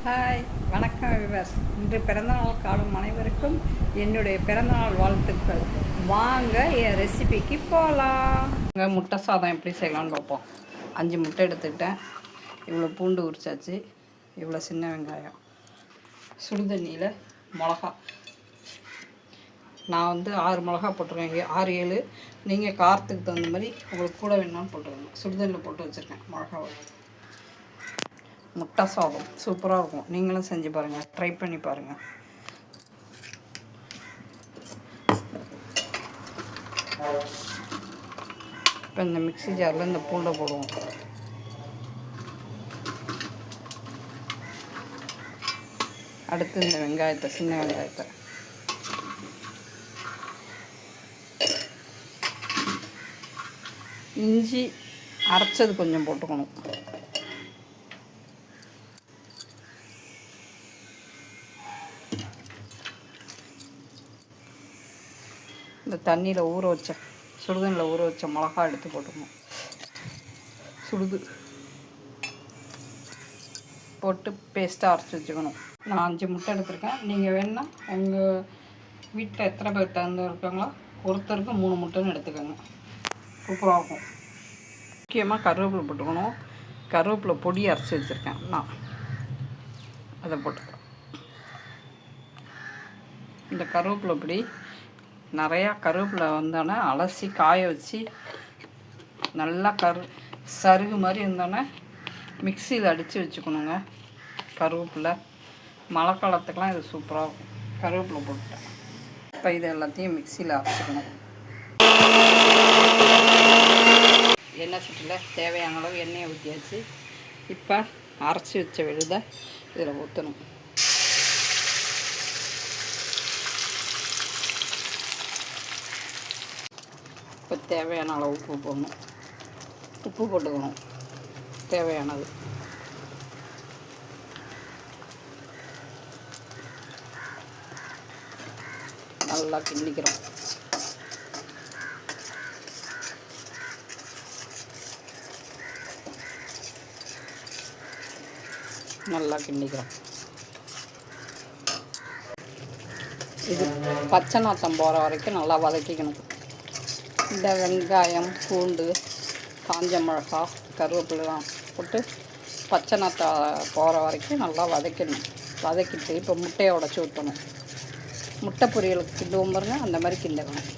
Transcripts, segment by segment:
Hi, வணக்கம் viewers. இன்று பிறந்தநாள் காணும் அனைவருக்கும் என்னுடைய பிறந்தநாள் வாழ்த்துக்கள். வாங்க என் ரெசிபிக்கு போகலாம். இங்கே முட்டை சாதம் எப்படி செய்யலாம்னு பார்ப்போம். 5 முட்டை எடுத்துக்கிட்டேன். இவ்வளோ பூண்டு உரிச்சாச்சு. இவ்வளோ சின்ன வெங்காயம், சுடுதண்ணியில் மிளகா. நான் 6 மிளகா போட்டிருக்கேன், 6-7. நீங்கள் காரத்துக்கு தகுந்த மாதிரி உங்களுக்கு கூட வேணாலும் போட்டுருங்க. சுடுதண்ணியில் போட்டு வச்சுருக்கேன் மிளகாவை. முட்டை சாதம் சூப்பராக இருக்கும். நீங்களும் செஞ்சு பாருங்கள், ட்ரை பண்ணி பாருங்கள். இப்போ இந்த மிக்ஸி ஜாரில் இந்த பூண்டை போடுவோம். அடுத்து இந்த வெங்காயத்தை, சின்ன வெங்காயத்தை இஞ்சி அரைச்சது கொஞ்சம் போட்டுக்கணும். இந்த தண்ணியில் சுடுதண்ணியில் ஊற வச்ச மிளகா எடுத்து போட்டுக்கணும். சுடுது போட்டு பேஸ்ட்டாக அரைச்சி வச்சுக்கணும். நான் 5 முட்டை எடுத்துருக்கேன். நீங்கள் வேணுன்னா உங்கள் வீட்டில் எத்தனை பேர் தகுந்த இருக்காங்களோ ஒருத்தருக்கு 3 முட்டைன்னு எடுத்துக்கோங்க. சூப்பராக இருக்கும். முக்கியமாக கருவேப்பிலை போட்டுக்கணும். கருவேப்பிலை பொடி அரைச்சி வச்சுருக்கேன் நான், அதை போட்டுக்கிறேன். இந்த கருவேப்பிலை பொடி நிறையா கருவேப்பிலை வந்தோடனே அலசி காய வச்சு நல்லா சருகு மாதிரி இருந்தோடனே மிக்சியில் அடித்து வச்சுக்கணுங்க. கருவேப்பிலை மழை காலத்துக்கெலாம் இது சூப்பராக இருக்கும். கருவேப்பிலை போட்டுட்டேன். இப்போ இது எல்லாத்தையும் மிக்சியில் அரைச்சிக்கணும். எண்ணெய் சட்டியில் தேவையான அளவு எண்ணெயை ஊற்றியாச்சு. இப்போ அரைச்சி வச்ச விழுதை இதில் ஊற்றணும். இப்போ தேவையான அளவு உப்பு போடணும். உப்பு போட்டுக்கணும் தேவையானது. நல்லா கிண்டிக்கிறோம். நல்லா கிண்டிக்கிறோம். இது பச்சை நாத்தம் போகிற வரைக்கும் நல்லா வதக்கிக்கணும். இந்த வெங்காயம், பூண்டு, காஞ்ச மிளகா, கருவேப்பிலாம் போட்டு பச்சை நாத்தம் போகிற வரைக்கும் நல்லா வதக்கணும். வதக்கிட்டு இப்போ முட்டையை உடச்சி ஊற்றணும். முட்டை பொரியலுக்கு கிண்டுவோம் பாருங்க, அந்த மாதிரி கிண்டணும்.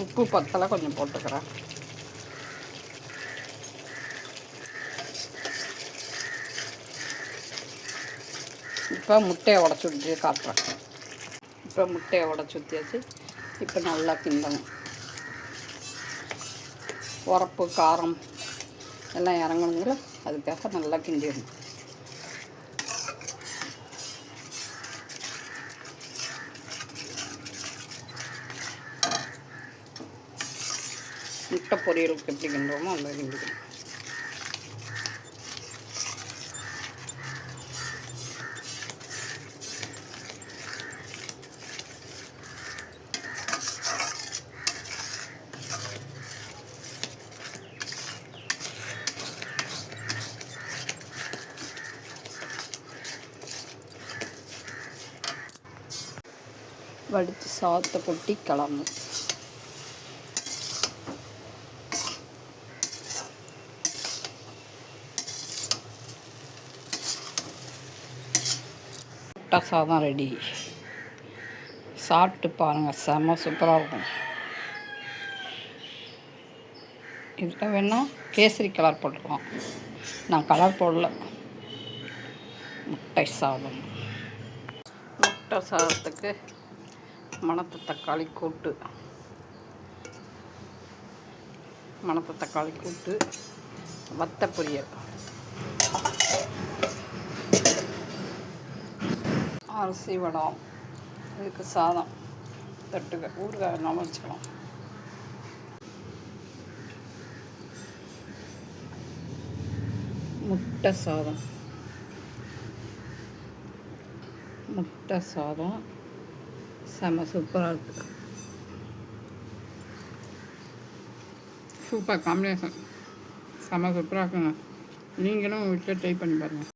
உப்பு பத்தலை கொஞ்சம் போட்டுக்கிறேன். இப்போ முட்டையை உடச்சி ஊற்றி காட்டுறேன். இப்போ முட்டையை உடச்சி ஊற்றியாச்சு. இப்போ நல்லா கிண்டணும். உரப்பு காரம் எல்லாம் இறங்கணுங்கள, அதுக்காக நல்லா கிண்டிடணும். முட்டை பொரியலுக்கு எப்படி கிண்டுவோமோ அந்த கிண்டிக்கணும். வடித்து சாதத்தை கொட்டி கிளம்பணும். முட்டை சாதம் ரெடி. சாப்பிட்டு பாருங்கள், செம்ம சூப்பராக இருக்கும். இதில் வேணால் கேசரி கலர் போட்டுக்கலாம். நான் கலர் போடல. முட்டை சாதம். முட்டை சாதத்துக்கு மணத்த தக்காளி கூட்டு, வத்த பொரியல், அரிசி வடம், இதுக்கு சாதம் தட்டுக்க, ஊறுகாய் வேணாலும் வச்சுக்கலாம். முட்டை சாதம் செம்ம சூப்பராக இருக்குது. சூப்பர் காம்பினேஷன், செம்ம சூப்பராக இருக்குங்க. நீங்களும் வீட்டில் ட்ரை பண்ணி பாருங்கள்.